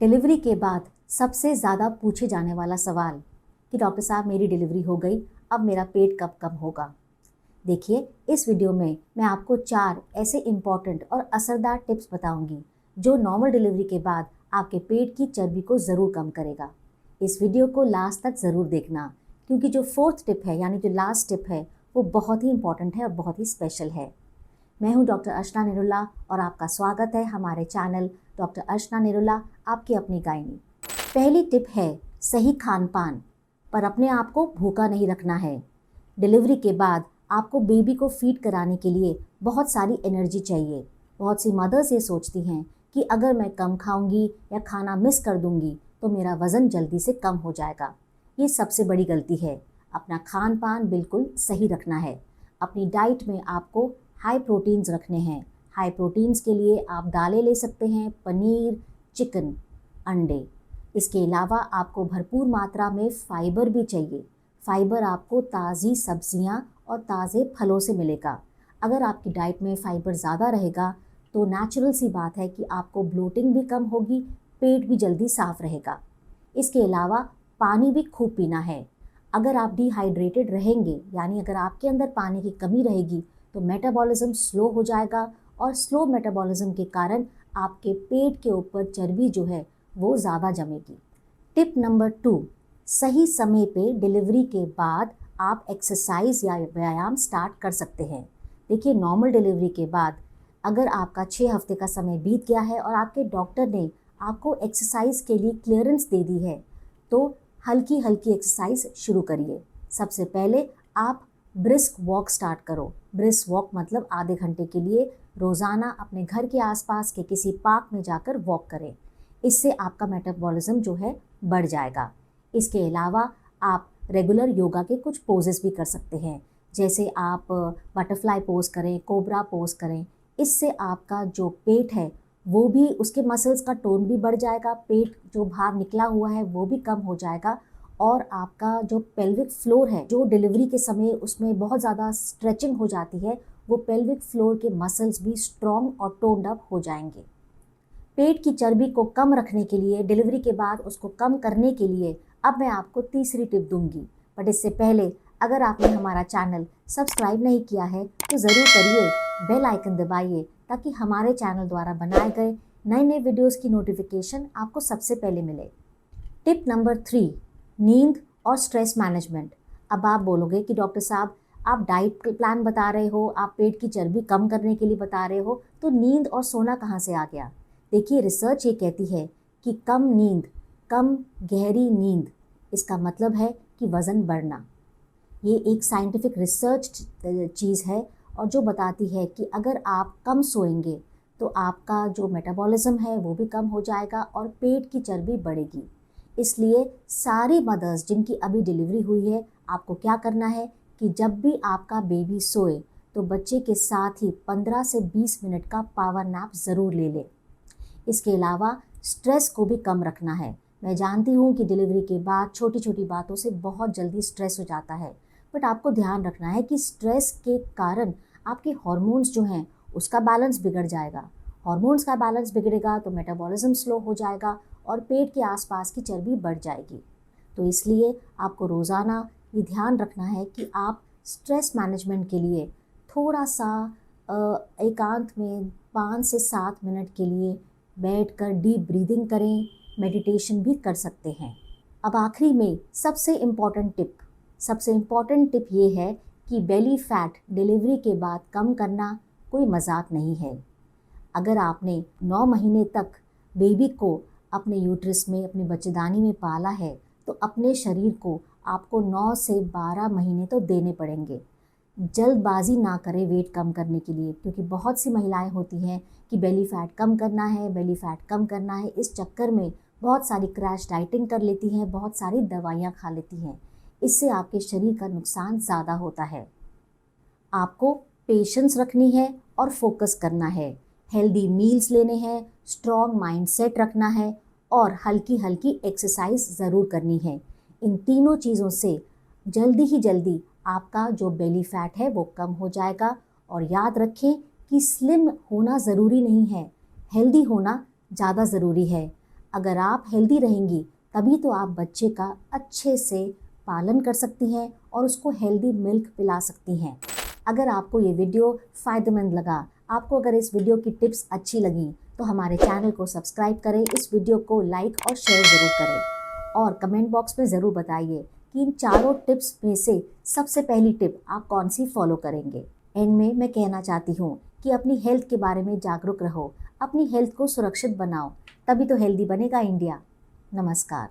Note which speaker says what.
Speaker 1: Delivery के बाद सबसे ज़्यादा पूछे जाने वाला सवाल कि डॉक्टर साहब मेरी डिलीवरी हो गई, अब मेरा पेट कब कम होगा। देखिए, इस वीडियो में मैं आपको 4 ऐसे इम्पॉर्टेंट और असरदार टिप्स बताऊंगी जो नॉर्मल डिलीवरी के बाद आपके पेट की चर्बी को ज़रूर कम करेगा। इस वीडियो को लास्ट तक ज़रूर देखना, क्योंकि जो 4th टिप है यानी जो लास्ट टिप है वो बहुत ही इम्पॉर्टेंट है और बहुत ही स्पेशल है। मैं हूं डॉक्टर अर्चना निरुला और आपका स्वागत है हमारे चैनल डॉक्टर अर्चना निरुला, आपकी अपनी गायनी। पहली टिप है सही खान पान, पर अपने आप को भूखा नहीं रखना है। डिलीवरी के बाद आपको बेबी को फीड कराने के लिए बहुत सारी एनर्जी चाहिए। बहुत सी मदर्स ये सोचती हैं कि अगर मैं कम खाऊंगी या खाना मिस कर दूंगी तो मेरा वज़न जल्दी से कम हो जाएगा। ये सबसे बड़ी गलती है। अपना खान पान बिल्कुल सही रखना है। अपनी डाइट में आपको हाई प्रोटीन्स रखने हैं। हाई प्रोटीन्स के लिए आप दालें ले सकते हैं, पनीर, चिकन, अंडे। इसके अलावा आपको भरपूर मात्रा में फाइबर भी चाहिए। फाइबर आपको ताज़ी सब्जियां और ताज़े फलों से मिलेगा। अगर आपकी डाइट में फाइबर ज़्यादा रहेगा तो नेचुरल सी बात है कि आपको ब्लोटिंग भी कम होगी, पेट भी जल्दी साफ रहेगा। इसके अलावा पानी भी खूब पीना है। अगर आप डिहाइड्रेटेड रहेंगे, यानी अगर आपके अंदर पानी की कमी रहेगी, तो मेटाबॉलिज्म स्लो हो जाएगा और स्लो मेटाबॉलिज्म के कारण आपके पेट के ऊपर चर्बी जो है वो ज़्यादा जमेगी। टिप नंबर 2, सही समय पे डिलीवरी के बाद आप एक्सरसाइज या व्यायाम स्टार्ट कर सकते हैं। देखिए, नॉर्मल डिलीवरी के बाद अगर आपका 6 हफ्ते का समय बीत गया है और आपके डॉक्टर ने आपको एक्सरसाइज के लिए क्लियरेंस दे दी है, तो हल्की हल्की एक्सरसाइज शुरू करिए। सबसे पहले आप ब्रिस्क वॉक स्टार्ट करो। ब्रिस्क वॉक मतलब आधे घंटे के लिए रोज़ाना अपने घर के आसपास के किसी पार्क में जाकर वॉक करें। इससे आपका मेटाबॉलिज्म जो है बढ़ जाएगा। इसके अलावा आप रेगुलर योगा के कुछ पोजेस भी कर सकते हैं, जैसे आप बटरफ्लाई पोज करें, कोबरा पोज करें। इससे आपका जो पेट है वो भी, उसके मसल्स का टोन भी बढ़ जाएगा, पेट जो बाहर निकला हुआ है वो भी कम हो जाएगा और आपका जो पेल्विक फ्लोर है, जो डिलीवरी के समय उसमें बहुत ज़्यादा स्ट्रेचिंग हो जाती है, वो पेल्विक फ्लोर के मसल्स भी स्ट्रॉन्ग और टोन्ड अप हो जाएंगे। पेट की चर्बी को कम रखने के लिए, डिलीवरी के बाद उसको कम करने के लिए अब मैं आपको तीसरी टिप दूंगी। बट इससे पहले अगर आपने हमारा चैनल सब्सक्राइब नहीं किया है तो ज़रूर करिए, बेल आइकन दबाइए ताकि हमारे चैनल द्वारा बनाए गए नए नए वीडियोस की नोटिफिकेशन आपको सबसे पहले मिले। टिप नंबर 3, नींद और स्ट्रेस मैनेजमेंट। अब आप बोलोगे कि डॉक्टर साहब आप डाइट प्लान बता रहे हो, आप पेट की चर्बी कम करने के लिए बता रहे हो, तो नींद और सोना कहाँ से आ गया? देखिए, रिसर्च ये कहती है कि कम नींद, कम गहरी नींद, इसका मतलब है कि वज़न बढ़ना। ये एक साइंटिफिक रिसर्च चीज़ है और जो बताती है कि अगर आप कम सोएंगे तो आपका जो मेटाबॉलिज्म है वो भी कम हो जाएगा और पेट की चर्बी बढ़ेगी। इसलिए सारी मदर्स जिनकी अभी डिलीवरी हुई है, आपको क्या करना है कि जब भी आपका बेबी सोए तो बच्चे के साथ ही 15 से 20 मिनट का पावर नैप ज़रूर ले लें। इसके अलावा स्ट्रेस को भी कम रखना है। मैं जानती हूँ कि डिलीवरी के बाद छोटी छोटी बातों से बहुत जल्दी स्ट्रेस हो जाता है, बट आपको ध्यान रखना है कि स्ट्रेस के कारण आपके हार्मोन्स जो हैं उसका बैलेंस बिगड़ जाएगा। हार्मोन्स का बैलेंस बिगड़ेगा तो मेटाबॉलिज्म स्लो हो जाएगा और पेट के आसपास की चर्बी बढ़ जाएगी। तो इसलिए आपको रोज़ाना ये ध्यान रखना है कि आप स्ट्रेस मैनेजमेंट के लिए थोड़ा सा एकांत में 5 से 7 मिनट के लिए बैठकर डीप ब्रीदिंग करें, मेडिटेशन भी कर सकते हैं। अब आखिरी में सबसे इम्पॉर्टेंट टिप ये है कि बेली फैट डिलीवरी के बाद कम करना कोई मजाक नहीं है। अगर आपने 9 महीने तक बेबी को अपने यूट्रस में, अपने बच्चेदानी में पाला है, तो अपने शरीर को आपको 9 से 12 महीने तो देने पड़ेंगे। जल्दबाजी ना करें वेट कम करने के लिए, क्योंकि बहुत सी महिलाएं होती हैं कि बेली फैट कम करना है, बेली फैट कम करना है, इस चक्कर में बहुत सारी क्रैश डाइटिंग कर लेती हैं, बहुत सारी दवाइयाँ खा लेती हैं। इससे आपके शरीर का नुकसान ज़्यादा होता है। आपको पेशेंस रखनी है और फोकस करना है, हेल्दी मील्स लेने हैं, स्ट्रॉन्ग माइंडसेट रखना है और हल्की हल्की एक्सरसाइज ज़रूर करनी है। इन तीनों चीज़ों से जल्दी ही जल्दी आपका जो बेली फैट है वो कम हो जाएगा। और याद रखें कि स्लिम होना ज़रूरी नहीं है, हेल्दी होना ज़्यादा ज़रूरी है। अगर आप हेल्दी रहेंगी तभी तो आप बच्चे का अच्छे से पालन कर सकती हैं और उसको हेल्दी मिल्क पिला सकती हैं। अगर आपको ये वीडियो फ़ायदेमंद लगा, आपको अगर इस वीडियो की टिप्स अच्छी लगी तो हमारे चैनल को सब्सक्राइब करें, इस वीडियो को लाइक और शेयर ज़रूर करें और कमेंट बॉक्स में ज़रूर बताइए कि इन चारों टिप्स में से सबसे पहली टिप आप कौन सी फॉलो करेंगे। एंड में मैं कहना चाहती हूँ कि अपनी हेल्थ के बारे में जागरूक रहो, अपनी हेल्थ को सुरक्षित बनाओ, तभी तो हेल्दी बनेगा इंडिया। नमस्कार।